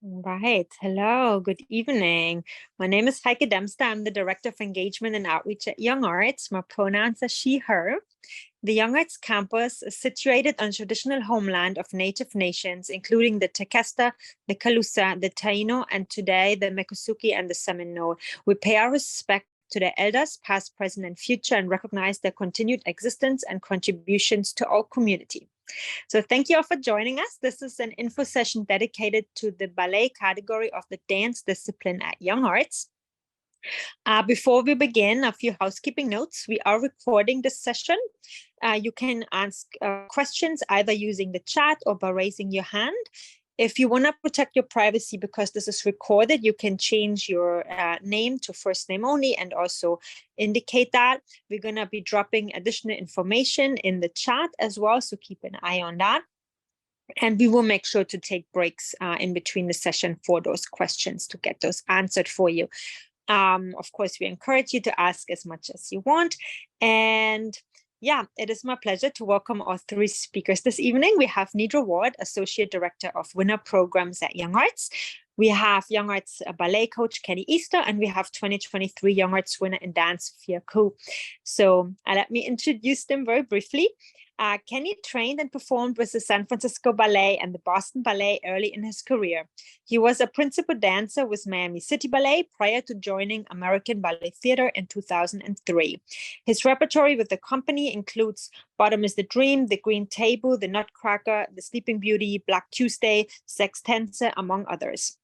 Right. Hello. Good evening. My name is Heike Dempster. I'm the Director of Engagement and Outreach at YoungArts. My pronouns are she, her. The YoungArts campus is situated on traditional homeland of Native nations, including the Tequesta, the Calusa, the Taino, and today the Miccosukee and the Seminole. We pay our respect to their elders, past, present, and future, and recognize their continued existence and contributions to our community. So thank you all for joining us. This is an info session dedicated to the ballet category of the dance discipline at YoungArts. Before we begin, a few housekeeping notes. We are recording this session. You can ask questions either using the chat or by raising your hand. If you want to protect your privacy because this is recorded, you can change your name to first name only and also indicate that. We're going to be dropping additional information in the chat as well, so keep an eye on that. And we will make sure to take breaks in between the session for those questions to get those answered for you. Of course, we encourage you to ask as much as you want. And yeah, it is my pleasure to welcome our three speakers this evening. We have Nidra Ward, Associate Director of Winner Programs at YoungArts. We have YoungArts ballet coach Kenny Easter, and we have 2023 YoungArts winner in dance, Sophia. So let me introduce them very briefly. Kenny trained and performed with the San Francisco Ballet and the Boston Ballet early in his career. He was a principal dancer with Miami City Ballet prior to joining American Ballet Theater in 2003. His repertoire with the company includes Bottom is the Dream, The Green Table, The Nutcracker, The Sleeping Beauty, Black Tuesday, Sextense, among others.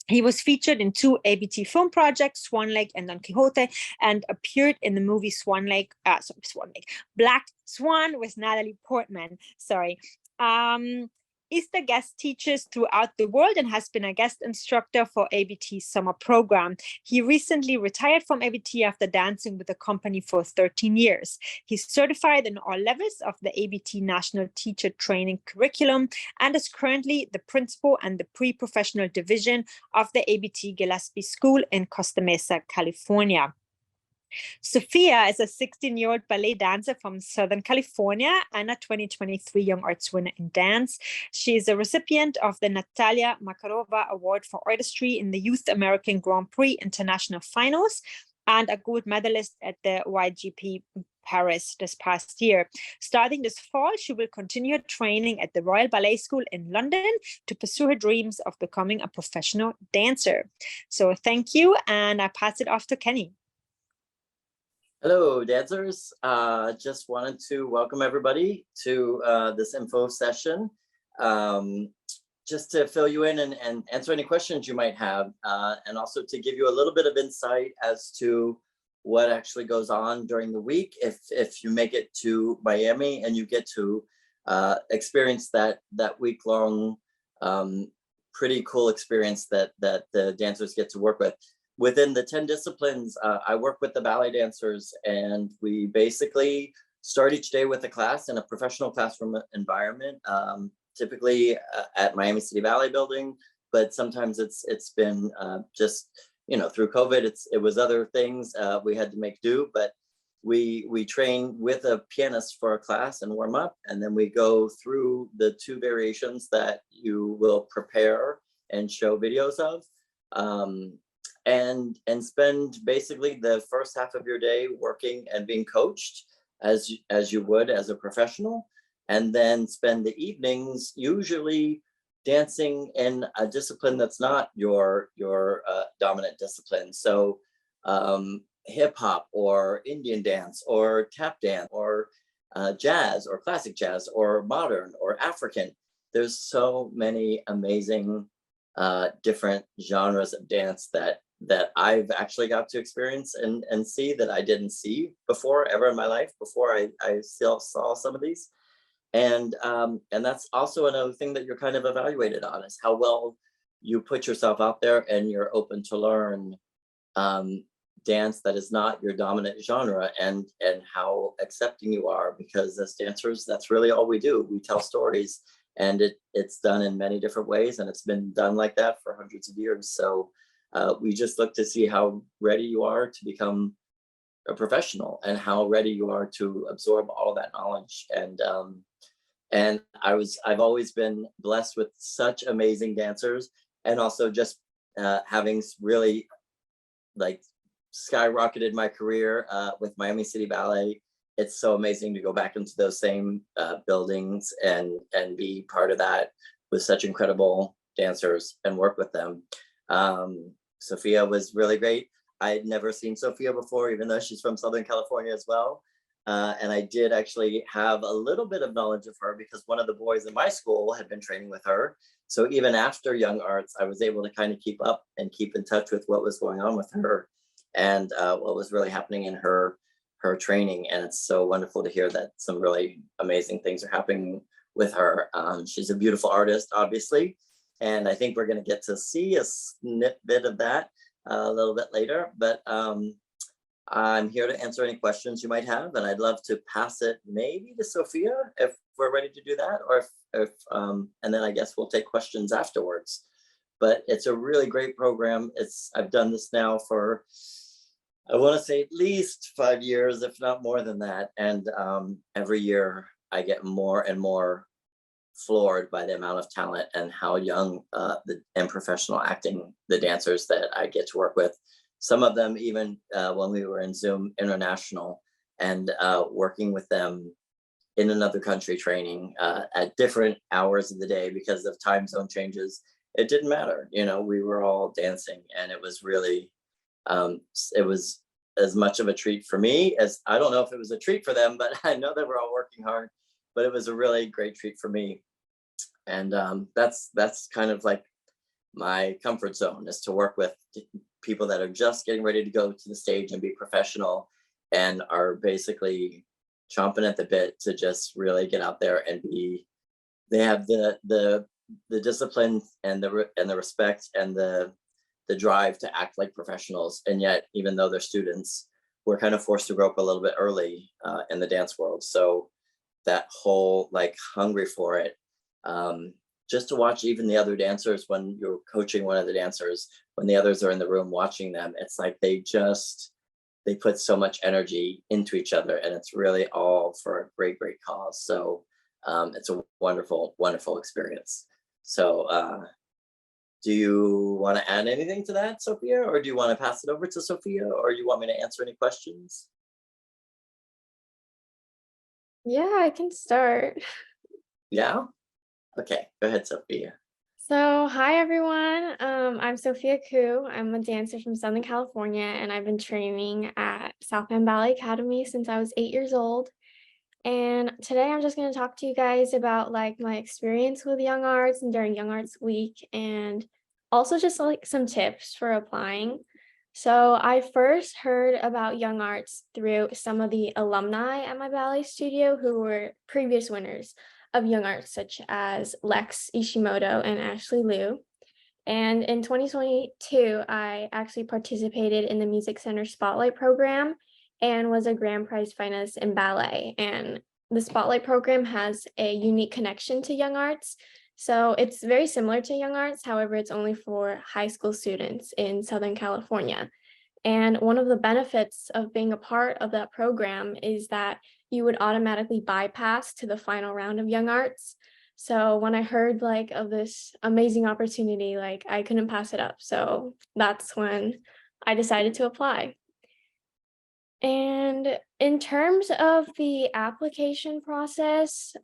He was featured in two ABT film projects, Swan Lake and Don Quixote, and appeared in the movie Black Swan with Natalie Portman. Easter guest teaches throughout the world and has been a guest instructor for ABT's summer program. He recently retired from ABT after dancing with the company for 13 years. He's certified in all levels of the ABT National Teacher Training Curriculum and is currently the principal and the pre-professional division of the ABT Gillespie School in Costa Mesa, California. Sophia is a 16-year-old ballet dancer from Southern California and a 2023 YoungArts winner in dance. She is a recipient of the Natalia Makarova Award for Artistry in the Youth American Grand Prix International Finals and a gold medalist at the YGP Paris this past year. Starting this fall, she will continue her training at the Royal Ballet School in London to pursue her dreams of becoming a professional dancer. So thank you, and I pass it off to Kenny. Hello, dancers. Just wanted to welcome everybody to this info session. Just to fill you in and answer any questions you might have, and also to give you a little bit of insight as to what actually goes on during the week if you make it to Miami and you get to experience that week-long pretty cool experience that the dancers get to work with. Within the 10 disciplines, I work with the ballet dancers, and we basically start each day with a class in a professional classroom environment, typically at Miami City Ballet Building, but sometimes it's been just, through COVID, it was other things we had to make do, but we train with a pianist for a class and warm up, and then we go through the two variations that you will prepare and show videos of. And spend basically the first half of your day working and being coached as you would as a professional, and then spend the evenings usually dancing in a discipline that's not your dominant discipline. So hip hop or Indian dance or tap dance or jazz or classic jazz or modern or African. There's so many amazing different genres of dance that I've actually got to experience and see that I didn't see before ever in my life before I still saw some of these. And that's also another thing that you're kind of evaluated on, is how well you put yourself out there and you're open to learn dance that is not your dominant genre, and how accepting you are, because as dancers, that's really all we do. We tell stories, and it's done in many different ways, and it's been done like that for hundreds of years. So we just look to see how ready you are to become a professional and how ready you are to absorb all that knowledge. And I've always been blessed with such amazing dancers, and also just having really like skyrocketed my career with Miami City Ballet. It's so amazing to go back into those same buildings and be part of that with such incredible dancers and work with them. Sophia was really great. I had never seen Sophia before, even though she's from Southern California as well. And I did actually have a little bit of knowledge of her because one of the boys in my school had been training with her. So even after Young Arts, I was able to kind of keep up and keep in touch with what was going on with her and what was really happening in her training. And it's so wonderful to hear that some really amazing things are happening with her. She's a beautiful artist, obviously. And I think we're going to get to see a snippet of that a little bit later. But I'm here to answer any questions you might have. And I'd love to pass it maybe to Sophia if we're ready to do that, or if and then I guess we'll take questions afterwards. But it's a really great program. I've done this now for, I want to say at least 5 years, if not more than that. And every year I get more and more floored by the amount of talent and how young and professional acting the dancers that I get to work with. Some of them even when we were in Zoom International and working with them in another country training at different hours of the day because of time zone changes. It didn't matter, we were all dancing, and it was really, it was as much of a treat for me as, I don't know if it was a treat for them, but I know they were all working hard, but it was a really great treat for me. And that's kind of like my comfort zone, is to work with people that are just getting ready to go to the stage and be professional and are basically chomping at the bit to just really get out there and they have the discipline and the respect and the drive to act like professionals. And yet, even though they're students, we're kind of forced to grow up a little bit early in the dance world. So that whole like hungry for it, just to watch even the other dancers, when you're coaching one of the dancers, when the others are in the room watching them, it's like they put so much energy into each other, and it's really all for a great cause. So it's a wonderful experience. So do you want to add anything to that, Sophia, or do you want to pass it over to Sophia, or you want me to answer any questions? Yeah, I can start. Yeah. Okay, go ahead, Sophia. So, hi everyone. I'm Sophia Koo. I'm a dancer from Southern California, and I've been training at South Bend Ballet Academy since I was 8 years old. And today I'm just going to talk to you guys about like my experience with Young Arts and during Young Arts Week, and also just like some tips for applying. So I first heard about Young Arts through some of the alumni at my ballet studio who were previous winners of Young Arts, such as Lex Ishimoto and Ashley Liu. And in 2022, I actually participated in the Music Center Spotlight program and was a grand prize finalist in ballet. And the Spotlight program has a unique connection to Young Arts. So it's very similar to Young Arts, however, it's only for high school students in Southern California. And one of the benefits of being a part of that program is that you would automatically bypass to the final round of Young Arts. So when I heard like of this amazing opportunity, like I couldn't pass it up. So that's when I decided to apply. And in terms of the application process,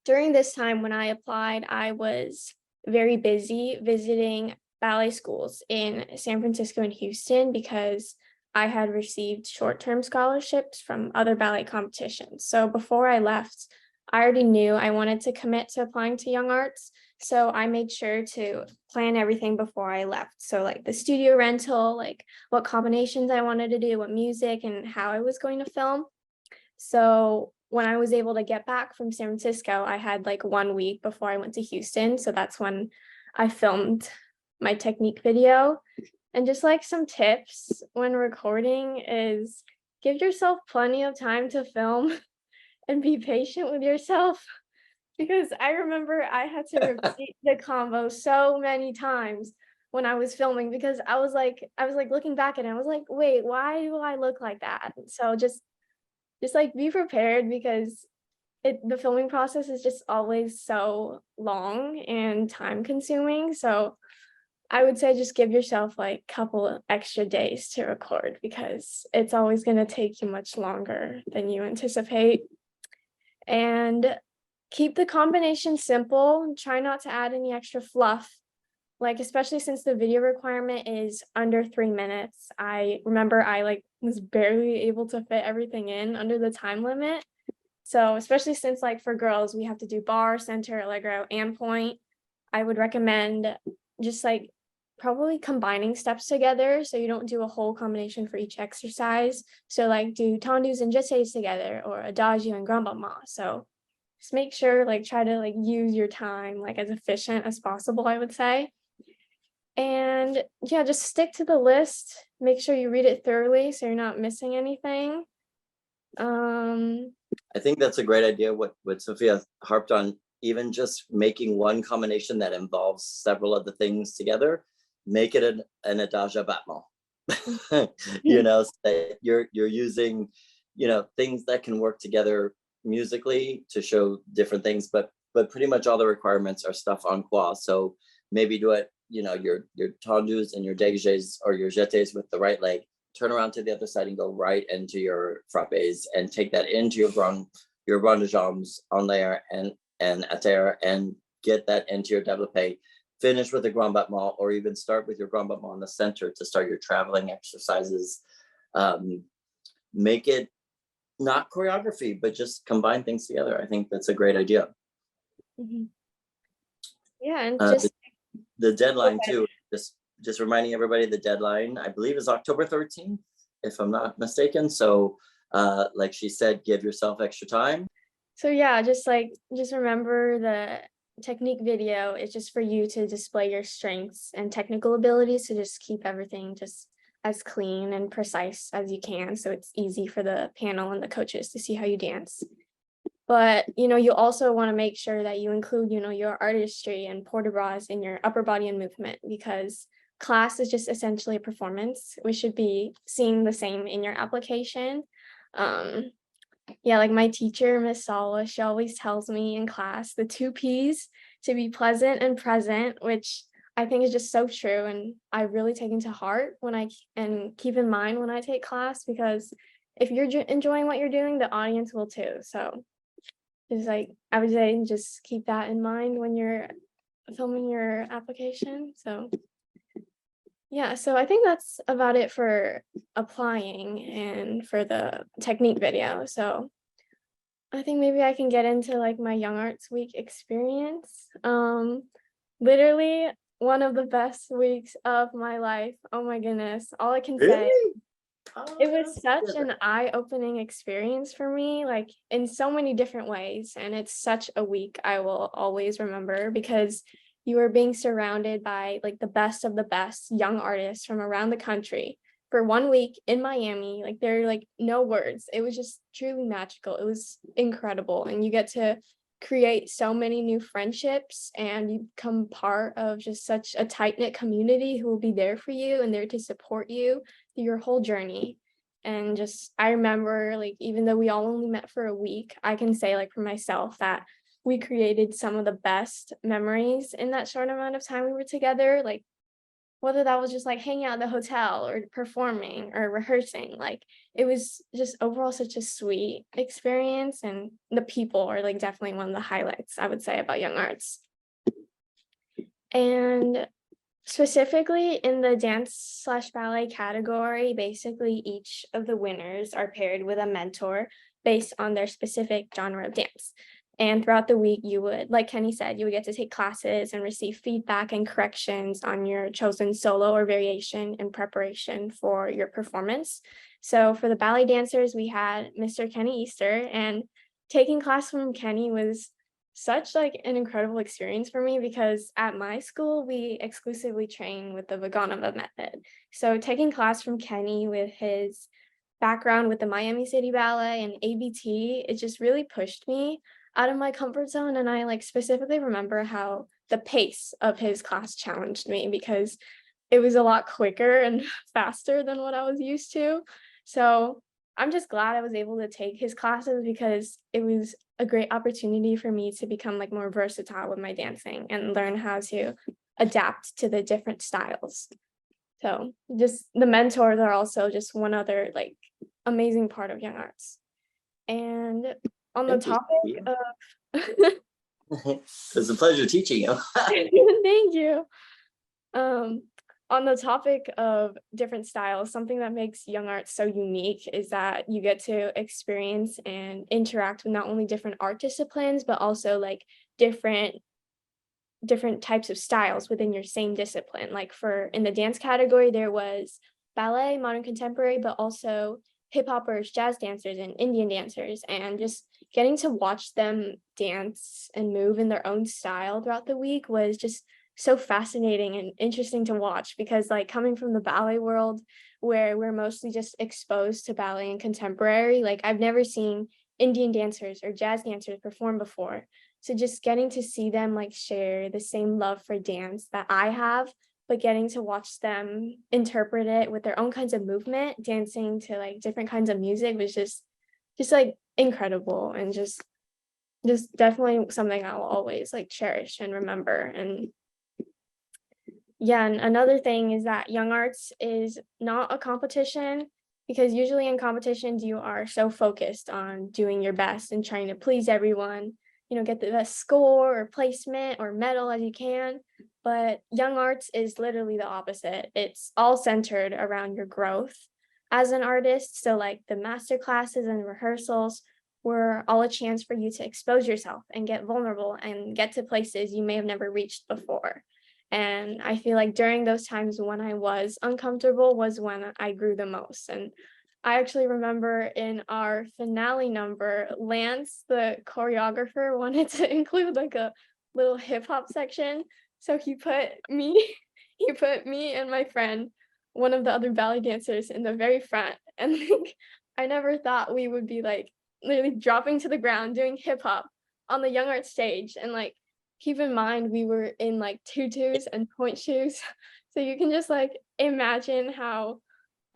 during this time when I applied, I was very busy visiting ballet schools in San Francisco and Houston because I had received short-term scholarships from other ballet competitions. So before I left, I already knew I wanted to commit to applying to Young Arts. So I made sure to plan everything before I left. So like the studio rental, like what combinations I wanted to do, what music, and how I was going to film. So when I was able to get back from San Francisco, I had like 1 week before I went to Houston. So that's when I filmed my technique video. And just like some tips when recording is give yourself plenty of time to film and be patient with yourself. Because I remember I had to repeat the combo so many times when I was filming because I was like looking back at it, I was like, wait, why do I look like that? So just like be prepared because the filming process is just always so long and time consuming. So I would say just give yourself like a couple of extra days to record because it's always going to take you much longer than you anticipate. And keep the combination simple. Try not to add any extra fluff. Like, especially since the video requirement is under 3 minutes. I remember I like was barely able to fit everything in under the time limit. So especially since like for girls, we have to do bar, center, allegro, and point. I would recommend just like probably combining steps together so you don't do a whole combination for each exercise. So like do tendus and jetés together or adagio and grand battement. So just make sure like try to like use your time like as efficient as possible, I would say. And yeah, just stick to the list. Make sure you read it thoroughly so you're not missing anything. I think that's a great idea. What Sophia harped on, even just making one combination that involves several of the things together, make it an adagio battement. You know, so that you're using, you know, things that can work together musically to show different things, but pretty much all the requirements are stuff en croix. So maybe do it, you know, your tendus and your dégagés or your jetés with the right leg, turn around to the other side and go right into your frappés and take that into your rond de jambes en l'air and à terre and get that into your développé. Finish with a grand battement or even start with your grand battement in the center to start your traveling exercises. Make it not choreography, but just combine things together. I think that's a great idea. Mhm. Yeah, and just the deadline too, just reminding everybody the deadline, I believe, is October 13th, if I'm not mistaken. So like she said, give yourself extra time. so yeah, just remember the technique video is just for you to display your strengths and technical abilities to just keep everything just as clean and precise as you can. So it's easy for the panel and the coaches to see how you dance. But, you know, you also want to make sure that you include, you know, your artistry and port de bras in your upper body and movement because class is just essentially a performance. We should be seeing the same in your application. Yeah, like my teacher, Miss Sala, she always tells me in class the 2 P's to be pleasant and present, which I think is just so true. And I really take into heart and keep in mind when I take class, because if you're enjoying what you're doing, the audience will too. So just like, I would say, just keep that in mind when you're filming your application. So yeah, so I think that's about it for applying and for the technique video. So I think maybe I can get into like my Young Arts Week experience. Literally one of the best weeks of my life. Oh my goodness. All I can say, it was such an eye-opening experience for me, like in so many different ways. And it's such a week I will always remember because you are being surrounded by like the best of the best young artists from around the country for 1 week in Miami. Like there are like no words. It was just truly magical. It was incredible. And you get to create so many new friendships and you become part of just such a tight-knit community who will be there for you and there to support you through your whole journey. And just I remember, like, even though we all only met for a week, I can say, like, for myself that we created some of the best memories in that short amount of time we were together. Like, whether that was just like hanging out at the hotel or performing or rehearsing, like it was just overall such a sweet experience. And the people are like definitely one of the highlights, I would say, about Young Arts. And specifically in the dance/ballet category, basically each of the winners are paired with a mentor based on their specific genre of dance. And throughout the week, you would, like Kenny said, you would get to take classes and receive feedback and corrections on your chosen solo or variation in preparation for your performance. So for the ballet dancers, we had Mr. Kenny Easter, and taking class from Kenny was such like an incredible experience for me because at my school, we exclusively train with the Vaganova method. So taking class from Kenny with his background with the Miami City Ballet and ABT, it just really pushed me out of my comfort zone. And I like specifically remember how the pace of his class challenged me because it was a lot quicker and faster than what I was used to. So I'm just glad I was able to take his classes because it was a great opportunity for me to become like more versatile with my dancing and learn how to adapt to the different styles. So just the mentors are also just one other like amazing part of Young Arts. And on the Thank you, topic Sophia. of It was a pleasure teaching you. thank you. On the topic of different styles, something that makes Young Arts so unique is that you get to experience and interact with not only different art disciplines, but also like different types of styles within your same discipline. Like for in the dance category, there was ballet, modern contemporary, but also hip hoppers, jazz dancers, and Indian dancers. And just getting to watch them dance and move in their own style throughout the week was just so fascinating and interesting to watch, because like coming from the ballet world where we're mostly just exposed to ballet and contemporary, like I've never seen Indian dancers or jazz dancers perform before. So just getting to see them like share the same love for dance that I have, but getting to watch them interpret it with their own kinds of movement, dancing to like different kinds of music was just like incredible, and just definitely something I'll always like cherish and remember. And yeah, and another thing is that Young Arts is not a competition, because usually in competitions you are so focused on doing your best and trying to please everyone, get the best score or placement or medal as you can. But Young Arts is literally the opposite. It's all centered around your growth as an artist. So like the master classes and rehearsals were all a chance for you to expose yourself and get vulnerable and get to places you may have never reached before. And I feel like during those times when I was uncomfortable was when I grew the most. And I actually remember in our finale number, Lance, the choreographer, wanted to include like a little hip hop section. So he put me, and my friend, one of the other ballet dancers, in the very front. And like, I never thought we would be like literally dropping to the ground doing hip hop on the Young Art stage. And like, keep in mind, we were in like tutus and point shoes. So you can just like imagine how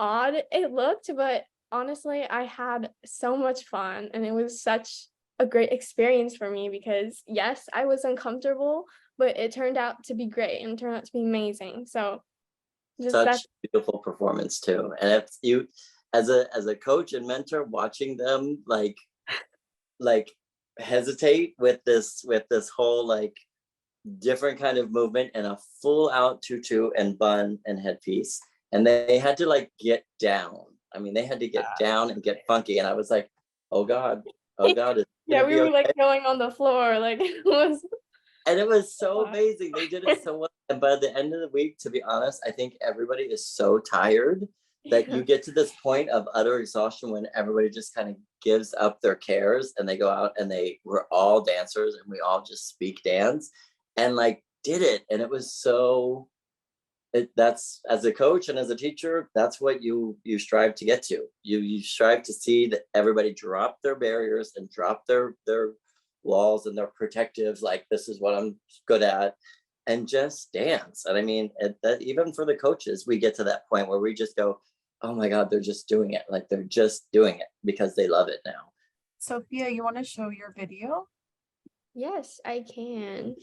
odd it looked, but honestly, I had so much fun, and it was such a great experience for me, because yes, I was uncomfortable, but it turned out to be great and turned out to be amazing. So just Such that. beautiful performance too. And if you, as a coach and mentor, watching them like hesitate with this whole like different kind of movement and a full out tutu and bun and headpiece, and they had to like get down. I mean, they had to get down and get funky, and I was like, oh god, it's Yeah, gonna we be were like okay. going on the floor, like it was. And it was so amazing. They did it so well. And by the end of the week, to be honest, I think everybody is so tired that you get to this point of utter exhaustion when everybody just kind of gives up their cares and they go out and we're all dancers and we all just speak dance and like did it. And it was so, that's, as a coach and as a teacher, that's what you strive to get to. You strive to see that everybody drop their barriers and drop their walls and their protectives, like this is what I'm good at, and just dance. And I mean, that even for the coaches, we get to that point where we just go, oh my god, they're just doing it, like they're just doing it because they love it now. Sophia, you want to show your video? Yes, I can.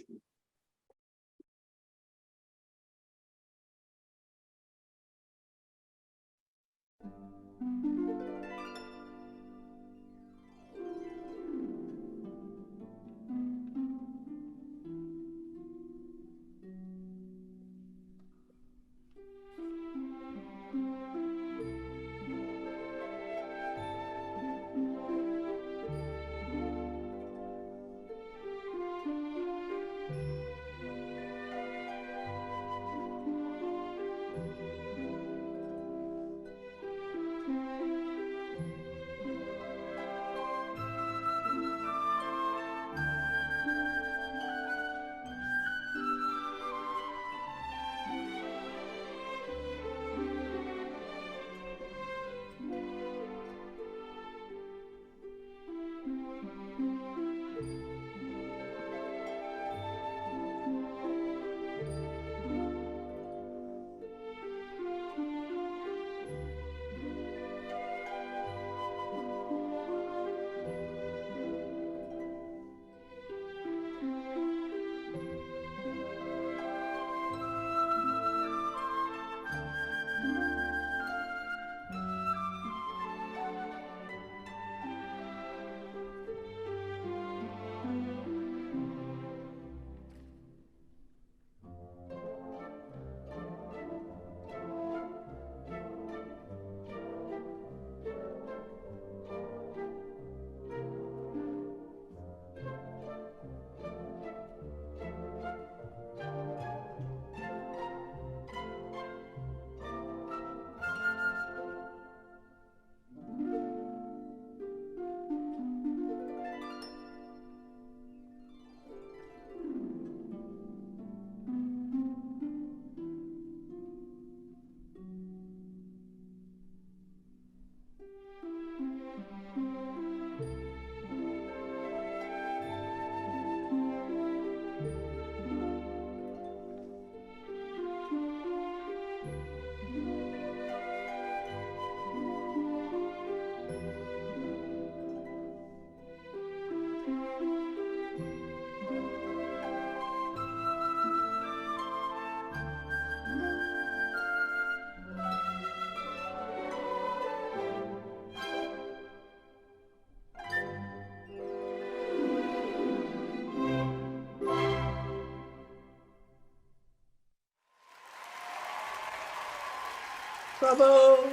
Bravo.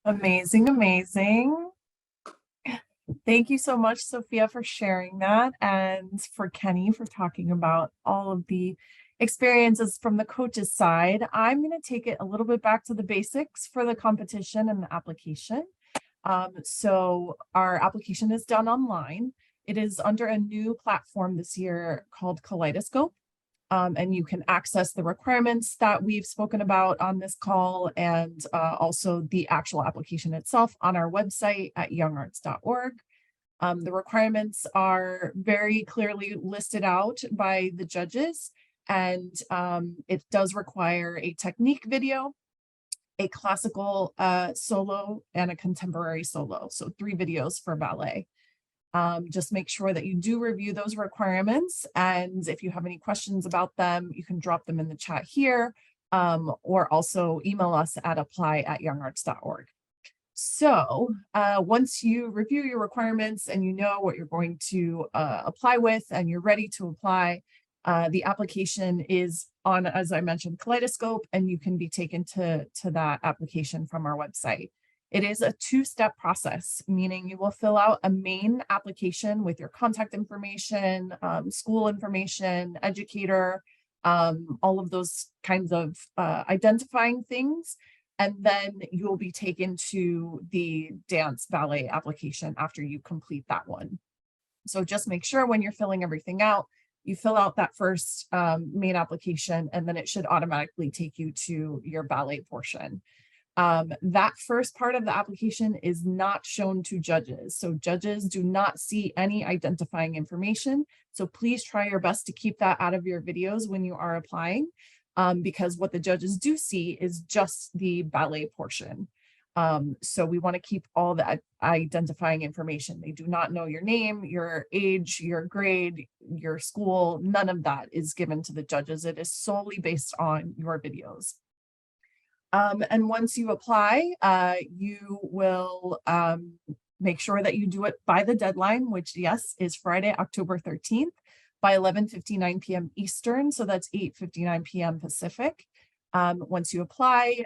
Amazing, amazing. Thank you so much, Sophia, for sharing that, and for Kenny for talking about all of the experiences from the coach's side. I'm going to take it a little bit back to the basics for the competition and the application. So our application is done online. It is under a new platform this year called Kaleidoscope. And you can access the requirements that we've spoken about on this call, and also the actual application itself on our website at youngarts.org. The requirements are very clearly listed out by the judges, and it does require a technique video, a classical solo, and a contemporary solo. So 3 videos for ballet. Just make sure that you do review those requirements. And if you have any questions about them, you can drop them in the chat here, or also email us at apply@youngarts.org. So once you review your requirements and you know what you're going to apply with and you're ready to apply, the application is on, as I mentioned, Kaleidoscope, and you can be taken to that application from our website. It is a 2-step process, meaning you will fill out a main application with your contact information, school information, educator, all of those kinds of identifying things. And then you will be taken to the dance ballet application after you complete that one. So just make sure when you're filling everything out, you fill out that first main application, and then it should automatically take you to your ballet portion. That first part of the application is not shown to judges. So judges do not see any identifying information. So please try your best to keep that out of your videos when you are applying, because what the judges do see is just the ballet portion. So we want to keep all the identifying information. They do not know your name, your age, your grade, your school. None of that is given to the judges. It is solely based on your videos. And once you apply, you will make sure that you do it by the deadline, which, yes, is Friday, October 13th by 11:59 p.m. Eastern. So that's 8:59 p.m. Pacific. Once you apply,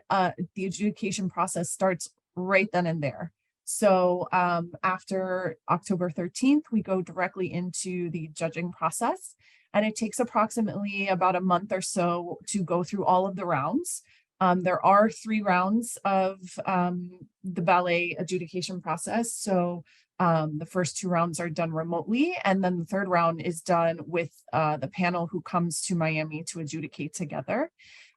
the adjudication process starts right then and there. So after October 13th, we go directly into the judging process, and it takes approximately about a month or so to go through all of the rounds. There are 3 rounds of the ballet adjudication process. So the first 2 rounds are done remotely, and then the 3rd round is done with the panel who comes to Miami to adjudicate together.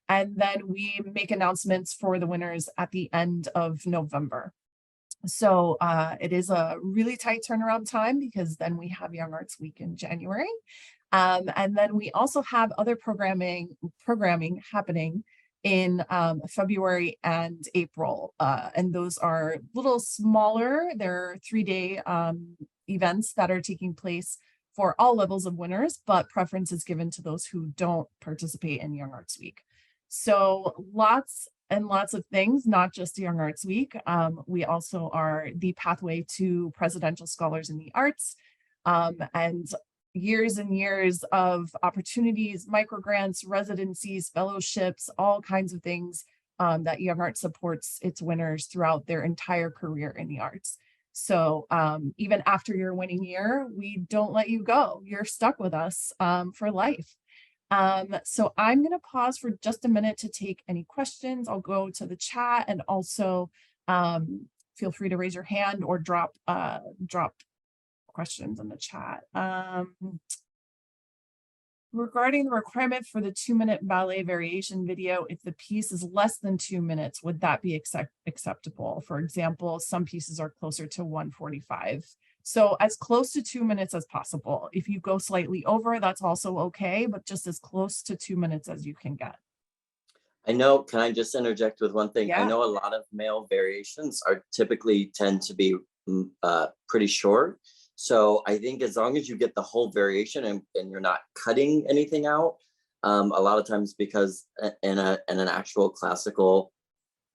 And then we make announcements for the winners at the end of November. So it is a really tight turnaround time, because then we have Young Arts Week in January. And then we also have other programming happening in February and April. And those are a little smaller. They're 3-day events that are taking place for all levels of winners, but preference is given to those who don't participate in Young Arts Week. So lots and lots of things, not just Young Arts Week. We also are the pathway to presidential scholars in the arts, and years and years of opportunities, microgrants, residencies, fellowships, all kinds of things that Young Arts supports its winners throughout their entire career in the arts. So even after your winning year, we don't let you go. You're stuck with us for life. So I'm going to pause for just a minute to take any questions. I'll go to the chat, and also feel free to raise your hand or drop questions in the chat. Regarding the requirement for the 2-minute ballet variation video, if the piece is less than 2 minutes, would that be acceptable? For example, some pieces are closer to 1:45. So as close to 2 minutes as possible. If you go slightly over, that's also okay, but just as close to 2 minutes as you can get. I know, can I just interject with one thing? Yeah. I know a lot of male variations typically tend to be pretty short. So I think as long as you get the whole variation and you're not cutting anything out, a lot of times, because in an actual classical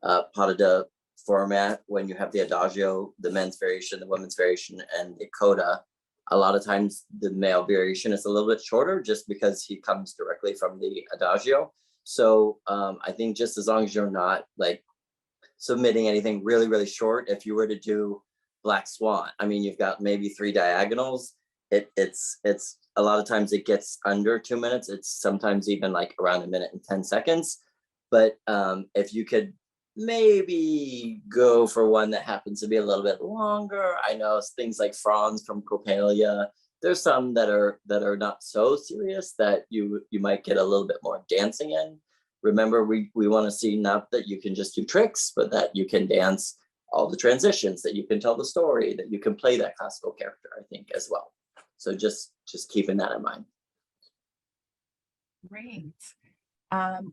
pas de deux format, when you have the adagio, the men's variation, the women's variation, and the coda, A lot of times the male variation is a little bit shorter just because he comes directly from the adagio. So I think just as long as you're not like submitting anything really, really short, if you were to do Black Swan, I mean, you've got maybe 3 diagonals. It's a lot of times it gets under 2 minutes. It's sometimes even like around 1 minute and 10 seconds. But if you could maybe go for one that happens to be a little bit longer. I know things like Franz from Coppelia. There's some that are not so serious that you might get a little bit more dancing in. Remember, we want to see not that you can just do tricks, but that you can dance all the transitions, that you can tell the story, that you can play that classical character, I think, as well. So just keeping that in mind. Great.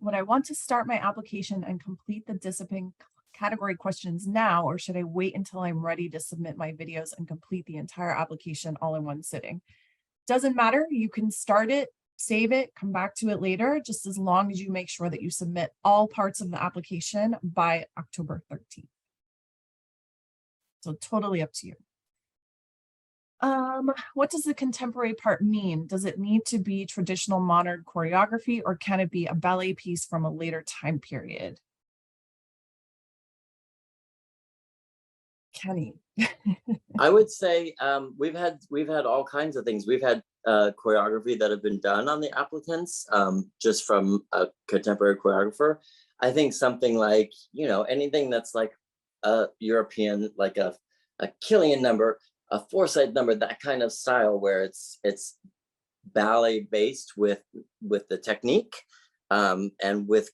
Would I want to start my application and complete the discipline category questions now, or should I wait until I'm ready to submit my videos and complete the entire application all in one sitting? Doesn't matter. You can start it, save it, come back to it later, just as long as you make sure that you submit all parts of the application by October 13th. So totally up to you. What does the contemporary part mean? Does it need to be traditional modern choreography, or can it be a ballet piece from a later time period? Kenny. I would say we've had all kinds of things. We've had choreography that have been done on the applicants just from a contemporary choreographer. I think something like, you know, anything that's like a European, like a Killian number, a Forsyth number, that kind of style where it's ballet based with the technique and with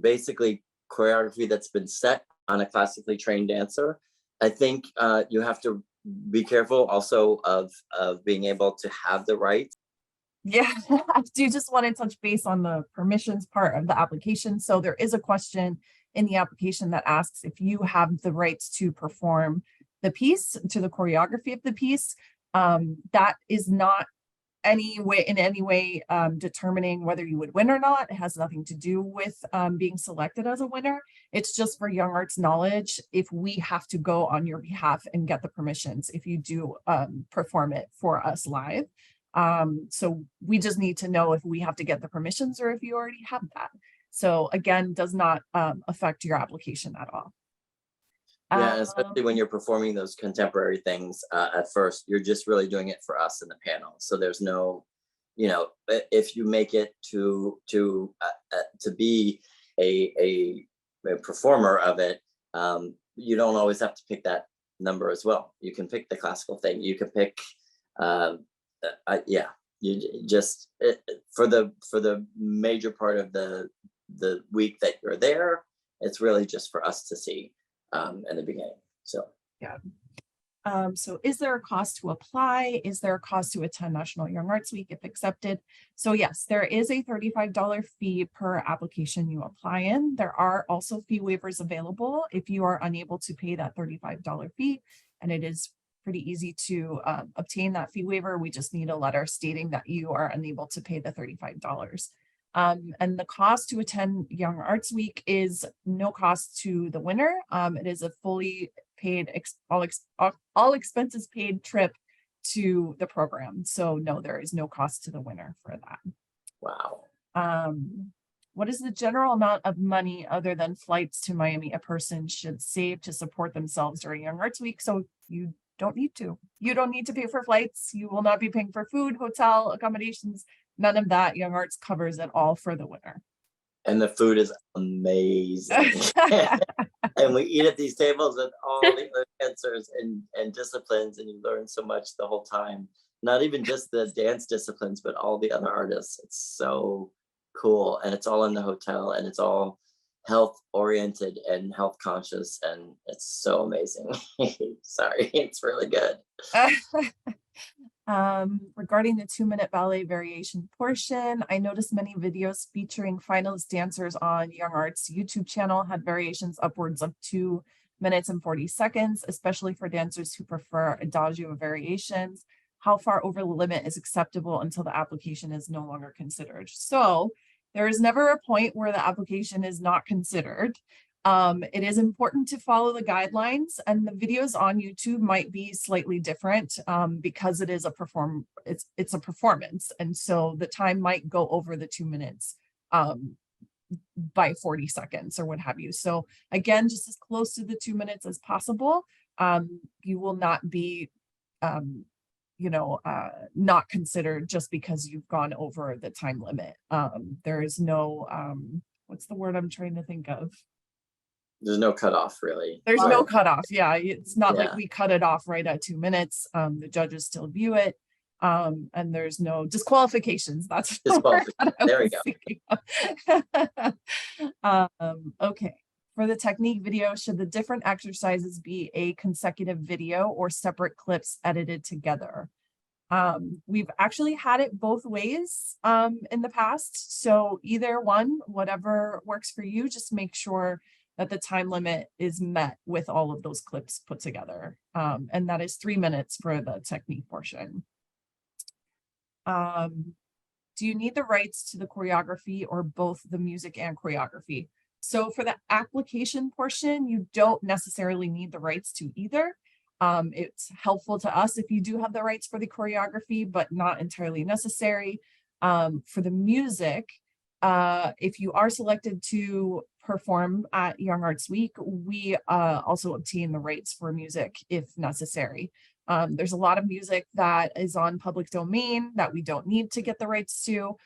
basically choreography that's been set on a classically trained dancer. I think you have to be careful also of being able to have the rights. Yeah, I do just want to touch base on the permissions part of the application. So there is a question in the application that asks if you have the rights to perform the piece, to the choreography of the piece. That is not in any way determining whether you would win or not. It has nothing to do with being selected as a winner. It's just for YoungArts knowledge if we have to go on your behalf and get the permissions if you do perform it for us live. So we just need to know if we have to get the permissions or if you already have that. So again, does not affect your application at all. Yeah, especially when you're performing those contemporary things at first, you're just really doing it for us in the panel. So there's no, you know, if you make it to be a performer of it, you don't always have to pick that number as well. You can pick the classical thing. You can pick, yeah, you just for the major part of the week that you're there, it's really just for us to see. In the beginning. So yeah. So is there a cost to apply? Is there a cost to attend National Young Arts Week if accepted? So yes, there is a $35 fee per application you apply in. There are also fee waivers available if you are unable to pay that $35 fee, and it is pretty easy to obtain that fee waiver. We just need a letter stating that you are unable to pay the $35. And the cost to attend Young Arts Week is no cost to the winner. It is a fully paid, all expenses paid trip to the program. So no, there is no cost to the winner for that. Wow. What is the general amount of money other than flights to Miami a person should save to support themselves during Young Arts Week? So you don't need to. You don't need to pay for flights. You will not be paying for food, hotel, accommodations. None of that. Young Arts covers it all for the winner. And the food is amazing. And we eat at these tables with all the other dancers and disciplines, and you learn so much the whole time. Not even just the dance disciplines, but all the other artists. It's so cool. And it's all in the hotel, and it's all health oriented and health conscious, and it's so amazing. Sorry, it's really good. Regarding the 2-minute ballet variation portion, I noticed many videos featuring finalist dancers on Young Arts YouTube channel had variations upwards of 2 minutes and 40 seconds, especially for dancers who prefer adagio variations. How far over the limit is acceptable until the application is no longer considered? So there is never a point where the application is not considered. It is important to follow the guidelines, and the videos on YouTube might be slightly different because it is it's a performance, and so the time might go over the 2 minutes by 40 seconds or what have you. So again, just as close to the 2 minutes as possible. You will not be not considered just because you've gone over the time limit. There is no what's the word I'm trying to think of? There's no cutoff, really. There's no cutoff. Yeah, it's not like Yeah. we cut it off right at 2 minutes. The judges still view it, and there's no disqualifications. That's the word that I There we was thinking of. Okay. For the technique video, should the different exercises be a consecutive video or separate clips edited together? We've actually had it both ways in the past. So either one, whatever works for you, just make sure that the time limit is met with all of those clips put together. And that is 3 minutes for the technique portion. Do you need the rights to the choreography or both the music and choreography? So for the application portion, you don't necessarily need the rights to either. It's helpful to us if you do have the rights for the choreography, but not entirely necessary. For the music, if you are selected to perform at Young Arts Week, we also obtain the rights for music if necessary. There's a lot of music that is on public domain that we don't need to get the rights to.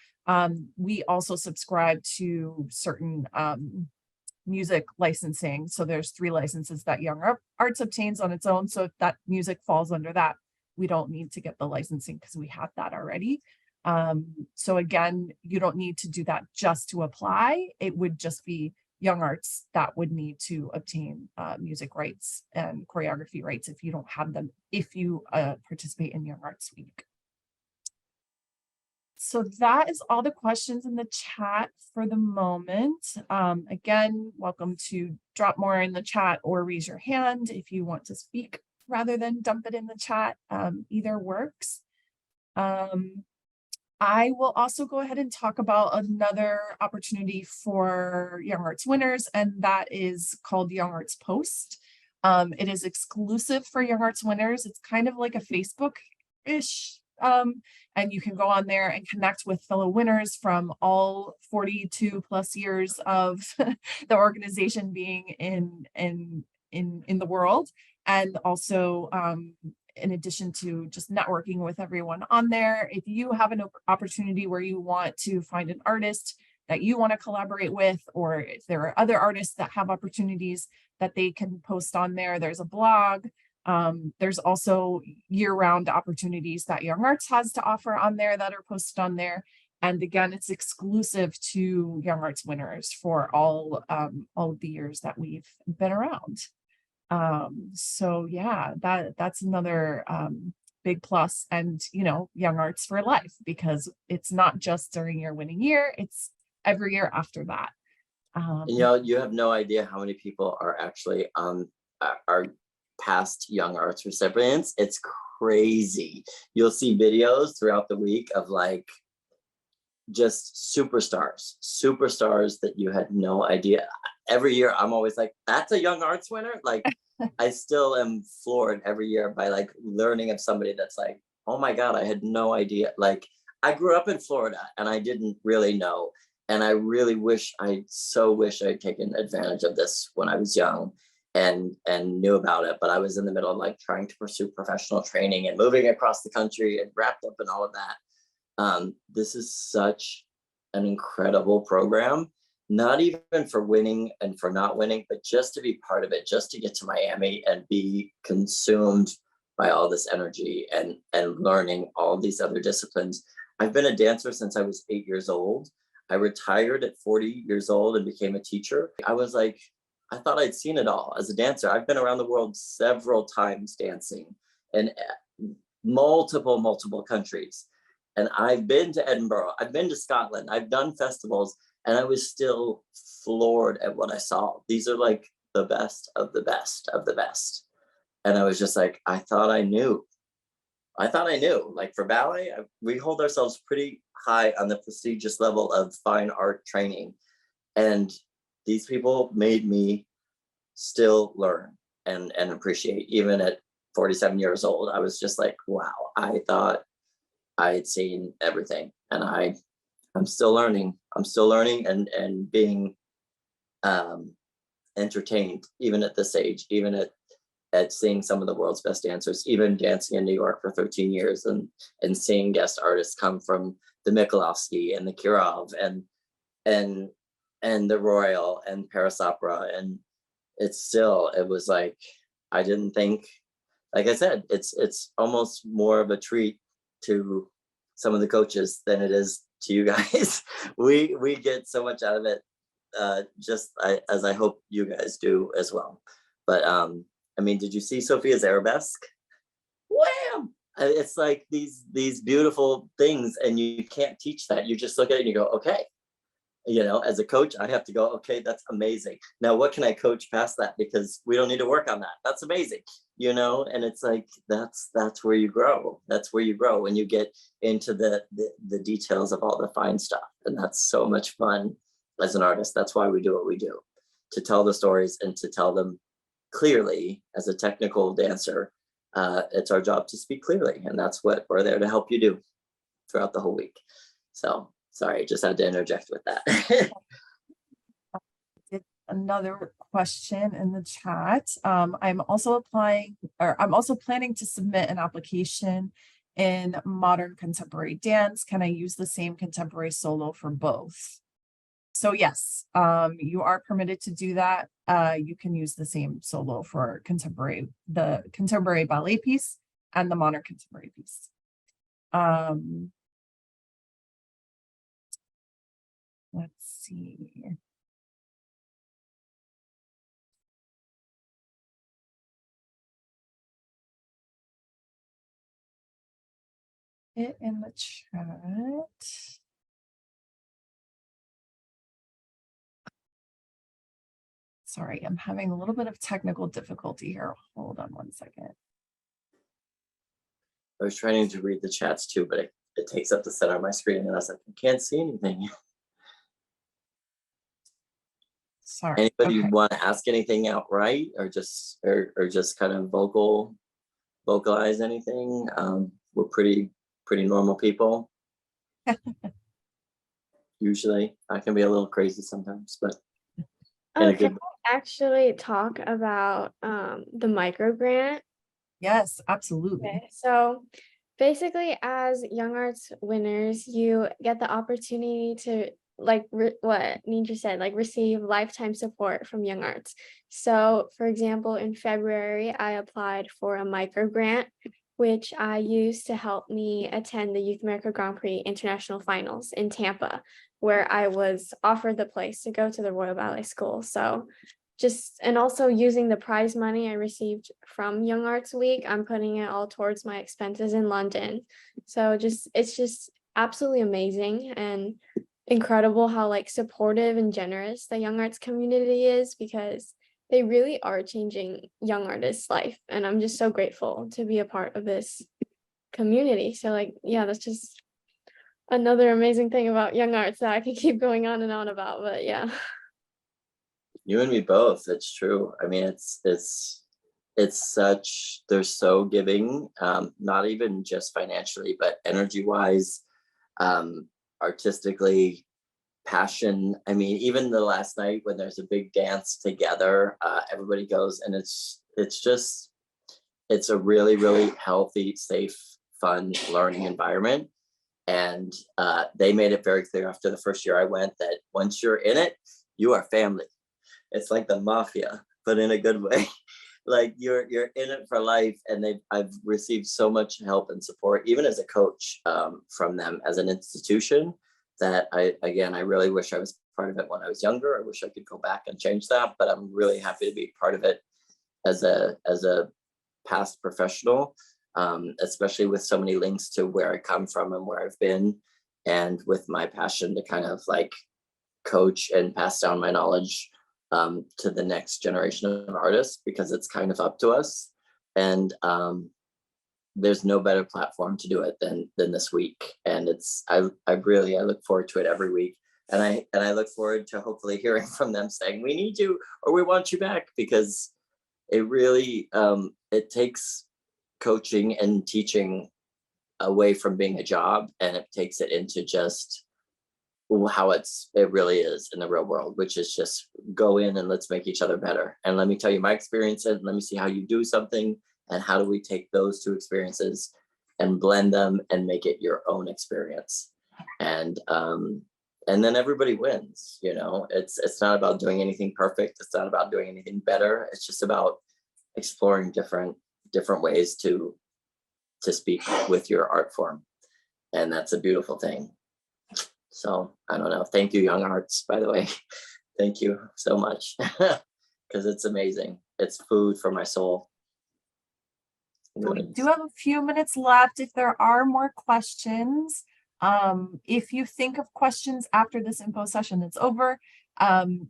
We also subscribe to certain music licensing. So there's 3 licenses that Young Arts obtains on its own. So if that music falls under that, we don't need to get the licensing because we have that already. So again, you don't need to do that just to apply. It would just be Young Arts that would need to obtain music rights and choreography rights if you don't have them, if you participate in Young Arts Week. So that is all the questions in the chat for the moment. Again, welcome to drop more in the chat or raise your hand if you want to speak rather than dump it in the chat. Either works. I will also go ahead and talk about another opportunity for Young Arts winners, and that is called Young Arts Post. It is exclusive for Young Arts winners. It's kind of like a Facebook-ish, and you can go on there and connect with fellow winners from all 42 plus years of the organization being in the world, and also in addition to just networking with everyone on there. If you have an opportunity where you want to find an artist that you want to collaborate with, or if there are other artists that have opportunities that they can post on there, there's a blog. There's also year-round opportunities that Young Arts has to offer on there that are posted on there. And again, it's exclusive to Young Arts winners for all of the years that we've been around. So yeah, that's another big plus, and Young Arts for life, because it's not just during your winning year, it's every year after that. You have no idea how many people are actually our past Young Arts recipients. It's crazy. You'll see videos throughout the week of like just superstars that you had no idea. Every year I'm always like, that's a Young Arts winner. Like I still am floored every year by like learning of somebody that's like, oh my God, I had no idea. Like I grew up in Florida and I didn't really know. And I really wish I'd taken advantage of this when I was young and knew about it. But I was in the middle of like trying to pursue professional training and moving across the country and wrapped up in all of that. This is such an incredible program, not even for winning and for not winning, but just to be part of it, just to get to Miami and be consumed by all this energy and learning all these other disciplines. I've been a dancer since I was 8 years old. I retired at 40 years old and became a teacher. I was like, I thought I'd seen it all as a dancer. I've been around the world several times dancing in multiple countries. And I've been to Edinburgh, I've been to Scotland, I've done festivals, and I was still floored at what I saw. These are like the best of the best of the best. And I was just like, I thought I knew. Like for ballet, we hold ourselves pretty high on the prestigious level of fine art training. And these people made me still learn and appreciate. Even at 47 years old, I was just like, wow, I thought I had seen everything, and I'm still learning. I'm still learning and being entertained, even at this age, even at seeing some of the world's best dancers, even dancing in New York for 13 years and seeing guest artists come from the Mikulovsky and the Kirov and the Royal and Paris Opera. And it was like, I didn't think, like I said, it's almost more of a treat to some of the coaches than it is to you guys. we get so much out of it, as I hope you guys do as well. But I mean, did you see Sophia's arabesque? Wham! It's like these beautiful things, and you can't teach that. You just look at it and you go, okay. You know, as a coach, I have to go, okay, that's amazing. Now, what can I coach past that? Because we don't need to work on that. That's amazing, you know? And it's like, that's where you grow. That's where you grow when you get into the details of all the fine stuff. And that's so much fun as an artist. That's why we do what we do, to tell the stories and to tell them clearly. As a technical dancer, it's our job to speak clearly. And that's what we're there to help you do throughout the whole week. So sorry, just had to interject with that. Another question in the chat. I'm also planning to submit an application in modern contemporary dance. Can I use the same contemporary solo for both? So yes, you are permitted to do that. You can use the same solo for the contemporary ballet piece and the modern contemporary piece. Let's see. It in the chat. Sorry, I'm having a little bit of technical difficulty here. Hold on one second. I was trying to read the chats too, but it takes up the center of my screen, and I was like, I can't see anything. Sorry. Anybody Okay. want to ask anything outright, or just kind of vocalize anything? We're pretty normal people. Usually, I can be a little crazy sometimes, but Can I actually talk about the micro grant? Yes, absolutely. Okay, so basically, as Young Arts winners, you get the opportunity to, like what Nidra said, like receive lifetime support from Young Arts. So, for example, in February, I applied for a micro grant, which I used to help me attend the Youth America Grand Prix International Finals in Tampa, where I was offered the place to go to the Royal Ballet School. So and also using the prize money I received from Young Arts Week, I'm putting it all towards my expenses in London. So it's just absolutely amazing and incredible how like supportive and generous the Young Arts community is, because they really are changing young artists' life. And I'm just so grateful to be a part of this community. So like, yeah, that's just another amazing thing about Young Arts that I can keep going on and on about, but yeah. You and me both. It's true. I mean, it's such, they're so giving, not even just financially, but energy wise, artistically, passion. I mean, even the last night when there's a big dance together, everybody goes, and it's a really, really healthy, safe, fun learning environment. And they made it very clear after the first year I went that once you're in it, you are family. It's like the mafia, but in a good way. Like you're in it for life. And I've received so much help and support, even as a coach, from them as an institution, that I really wish I was part of it when I was younger. I wish I could go back and change that, but I'm really happy to be part of it as a past professional, especially with so many links to where I come from and where I've been, and with my passion to kind of like coach and pass down my knowledge to the next generation of artists, because it's kind of up to us. And there's no better platform to do it than this week. And I look forward to it every week. And I look forward to hopefully hearing from them saying, we need you, or we want you back, because it really, it takes coaching and teaching away from being a job, and it takes it into just how it really is in the real world, which is just go in and let's make each other better. And let me tell you my experiences, and let me see how you do something, and how do we take those two experiences and blend them and make it your own experience. And then everybody wins. You know, it's not about doing anything perfect. It's not about doing anything better. It's just about exploring different ways to speak with your art form. And that's a beautiful thing. So I don't know. Thank you, YoungArts, by the way. Thank you so much, because it's amazing. It's food for my soul. So we do have a few minutes left if there are more questions. If you think of questions after this info session is over,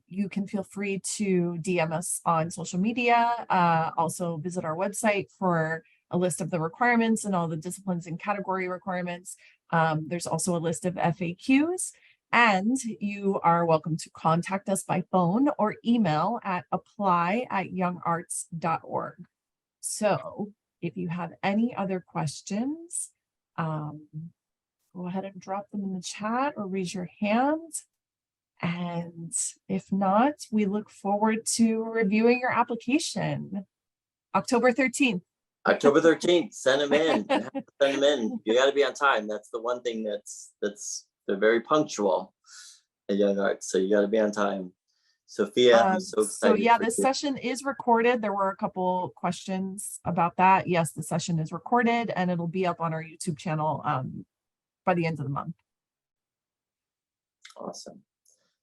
you can feel free to DM us on social media. Also visit our website for a list of the requirements and all the disciplines and category requirements. There's also a list of FAQs, and you are welcome to contact us by phone or email at apply@youngarts.org. So if you have any other questions, go ahead and drop them in the chat or raise your hand. And if not, we look forward to reviewing your application. October 13th. October 13th, send them in. Send them in. You got to be on time. That's the one thing they're very punctual at YoungArts. So you got to be on time. Sophia, I'm so excited. So yeah, this session is recorded. There were a couple questions about that. Yes, the session is recorded, and it'll be up on our YouTube channel by the end of the month. Awesome.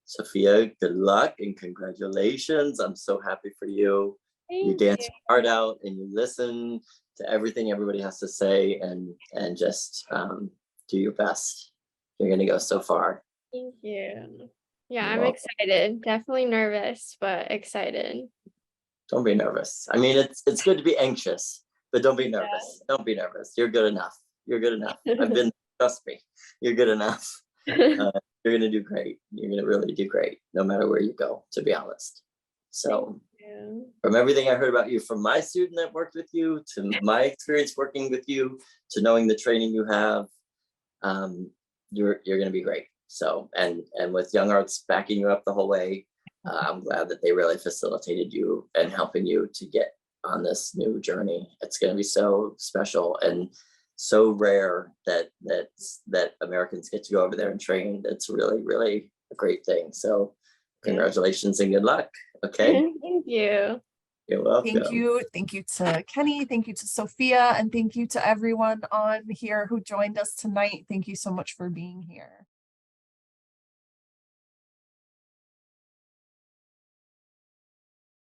Sophia, good luck and congratulations. I'm so happy for you. You dance your heart out and you listen to everything everybody has to say, and just do your best. You're going to go so far. Thank you. Yeah, I'm excited. Definitely nervous, but excited. Don't be nervous. I mean, it's good to be anxious, but don't be nervous. Don't be nervous. You're good enough. You're good enough. I've been, trust me, you're good enough. You're going to do great. You're going to really do great, no matter where you go, to be honest. So from everything I heard about you, from my student that worked with you, to my experience working with you, to knowing the training you have, you're going to be great. So, and with YoungArts backing you up the whole way, I'm glad that they really facilitated you and helping you to get on this new journey. It's going to be so special and so rare that Americans get to go over there and train. That's really, really a great thing. So congratulations and good luck. Okay. Thank you. You're welcome. Thank you. Thank you to Kenny. Thank you to Sophia. And thank you to everyone on here who joined us tonight. Thank you so much for being here.